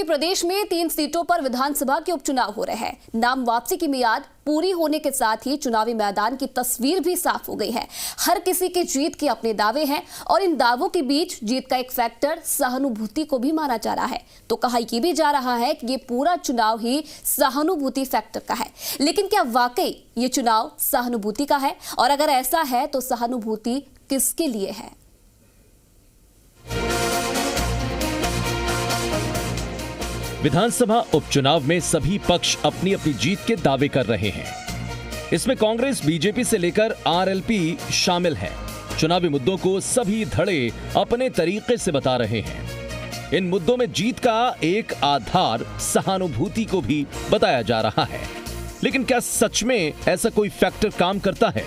क्योंकि प्रदेश में 3 सीटों पर विधानसभा के उपचुनाव हो रहे हैं। नाम वापसी की मियाद पूरी होने के साथ ही चुनावी मैदान की तस्वीर भी साफ हो गई है। हर किसी की जीत के अपने दावे हैं और इन दावों के बीच जीत का एक फैक्टर सहानुभूति को भी माना जा रहा है। तो कहा यह भी जा रहा है कि ये पूरा चुनाव ही सहानुभूति फैक्टर का है। लेकिन क्या वाकई ये चुनाव सहानुभूति का है? और अगर ऐसा है तो सहानुभूति किसके लिए है? विधानसभा उपचुनाव में सभी पक्ष अपनी अपनी जीत के दावे कर रहे हैं। इसमें कांग्रेस, बीजेपी से लेकर आरएलपी शामिल है। चुनावी मुद्दों को सभी धड़े अपने तरीके से बता रहे हैं। इन मुद्दों में जीत का एक आधार सहानुभूति को भी बताया जा रहा है। लेकिन क्या सच में ऐसा कोई फैक्टर काम करता है?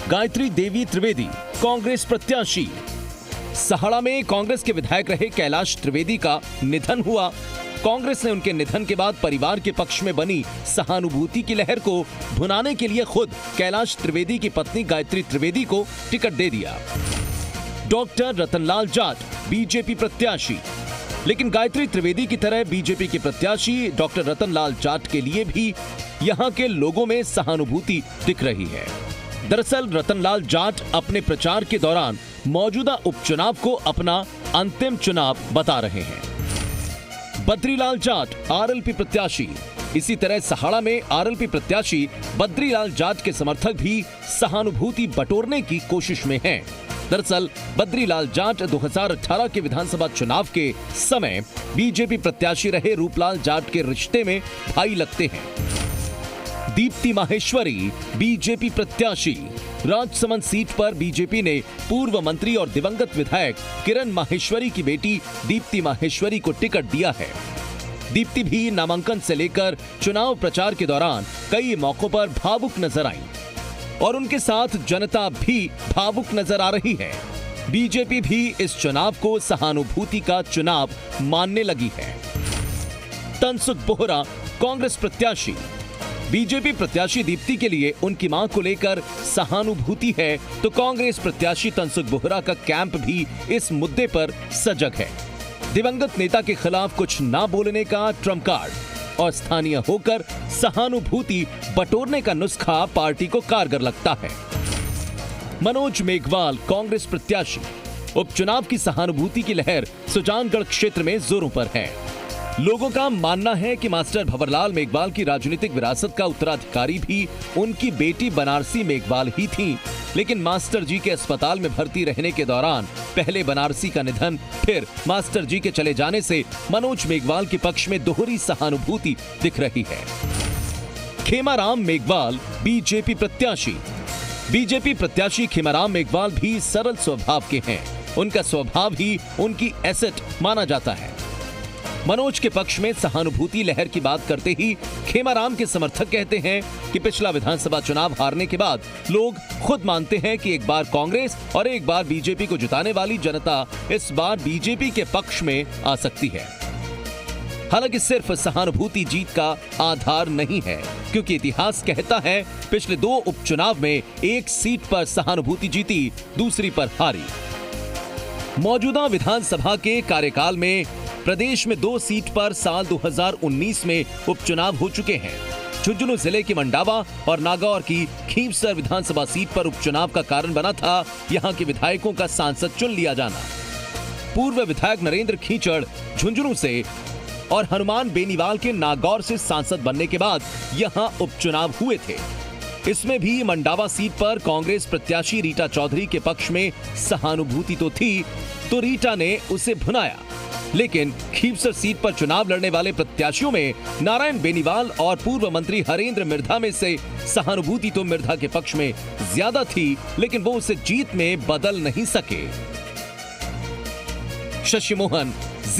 गायत्री देवी त्रिवेदी, कांग्रेस प्रत्याशी। सहाड़ा में कांग्रेस के विधायक रहे कैलाश त्रिवेदी का निधन हुआ। कांग्रेस ने उनके निधन के बाद परिवार के पक्ष में बनी सहानुभूति की लहर को भुनाने के लिए खुद कैलाश त्रिवेदी की पत्नी गायत्री त्रिवेदी को टिकट दे दिया। डॉक्टर रतनलाल जाट, बीजेपी प्रत्याशी। लेकिन गायत्री त्रिवेदी की तरह बीजेपी के प्रत्याशी डॉक्टर रतनलाल जाट के लिए भी यहां के लोगों में सहानुभूति दिख रही है। दरअसल रतनलाल जाट अपने प्रचार के दौरान मौजूदा उपचुनाव को अपना अंतिम चुनाव बता रहे हैं। बद्रीलाल जाट, आरएलपी प्रत्याशी। इसी तरह सहाड़ा में आरएलपी प्रत्याशी बद्रीलाल जाट के समर्थक भी सहानुभूति बटोरने की कोशिश में हैं। दरअसल बद्रीलाल जाट 2018 के विधानसभा चुनाव के समय बीजेपी प्रत्याशी रहे रूपलाल जाट के रिश्ते में भाई लगते हैं। दीप्ति माहेश्वरी, बीजेपी प्रत्याशी। राजसमंद सीट पर बीजेपी ने पूर्व मंत्री और दिवंगत विधायक किरण माहेश्वरी की बेटी दीप्ति माहेश्वरी को टिकट दिया है। दीप्ति भी नामांकन से लेकर चुनाव प्रचार के दौरान कई मौकों पर भावुक नजर आई और उनके साथ जनता भी भावुक नजर आ रही है। बीजेपी भी इस चुनाव को सहानुभूति का चुनाव मानने लगी है। तनसुख बोहरा, कांग्रेस प्रत्याशी। बीजेपी प्रत्याशी दीप्ति के लिए उनकी मां को लेकर सहानुभूति है तो कांग्रेस प्रत्याशी तनसुख बोहरा का कैंप भी इस मुद्दे पर सजग है। दिवंगत नेता के खिलाफ कुछ ना बोलने का ट्रम्प कार्ड और स्थानीय होकर सहानुभूति बटोरने का नुस्खा पार्टी को कारगर लगता है। मनोज मेघवाल, कांग्रेस प्रत्याशी। उपचुनाव की सहानुभूति की लहर सुजानगढ़ क्षेत्र में जोरों पर है। लोगों का मानना है कि मास्टर भंवरलाल मेघवाल की राजनीतिक विरासत का उत्तराधिकारी भी उनकी बेटी बनारसी मेघवाल ही थी। लेकिन मास्टर जी के अस्पताल में भर्ती रहने के दौरान पहले बनारसी का निधन, फिर मास्टर जी के चले जाने से मनोज मेघवाल के पक्ष में दोहरी सहानुभूति दिख रही है। खेमाराम मेघवाल, बीजेपी प्रत्याशी। बीजेपी प्रत्याशी खेमाराम मेघवाल भी सरल स्वभाव के हैं। उनका स्वभाव ही उनकी एसेट माना जाता है। मनोज के पक्ष में सहानुभूति लहर की बात करते ही खेमाराम के समर्थक कहते हैं कि पिछला विधानसभा चुनाव हारने के बाद लोग खुद मानते हैं कि एक बार कांग्रेस और एक बार बीजेपी को जिताने वाली जनता इस बार बीजेपी के पक्ष में आ सकती है। हालांकि सिर्फ सहानुभूति जीत का आधार नहीं है, क्योंकि इतिहास कहता है पिछले 2 उपचुनाव में एक सीट पर सहानुभूति जीती, दूसरी पर हारी। मौजूदा विधानसभा के कार्यकाल में प्रदेश में 2 सीट पर साल 2019 में उपचुनाव हो चुके हैं। झुंझुनू जिले की मंडावा और नागौर की खींवसर विधानसभा सीट पर उपचुनाव का कारण बना था यहां के विधायकों का सांसद चुन लिया जाना। पूर्व विधायक नरेंद्र खींचड़ झुंझुनू से और हनुमान बेनीवाल के नागौर से सांसद बनने के बाद यहां उपचुनाव हुए थे। इसमें भी मंडावा सीट पर कांग्रेस प्रत्याशी रीटा चौधरी के पक्ष में सहानुभूति तो थी, तो रीटा ने उसे भुनाया। लेकिन खींवसर सीट पर चुनाव लड़ने वाले प्रत्याशियों में नारायण बेनीवाल और पूर्व मंत्री हरेंद्र मिर्धा में से सहानुभूति तो मिर्धा के पक्ष में ज्यादा थी, लेकिन वो उसे जीत में बदल नहीं सके। शशि मोहन,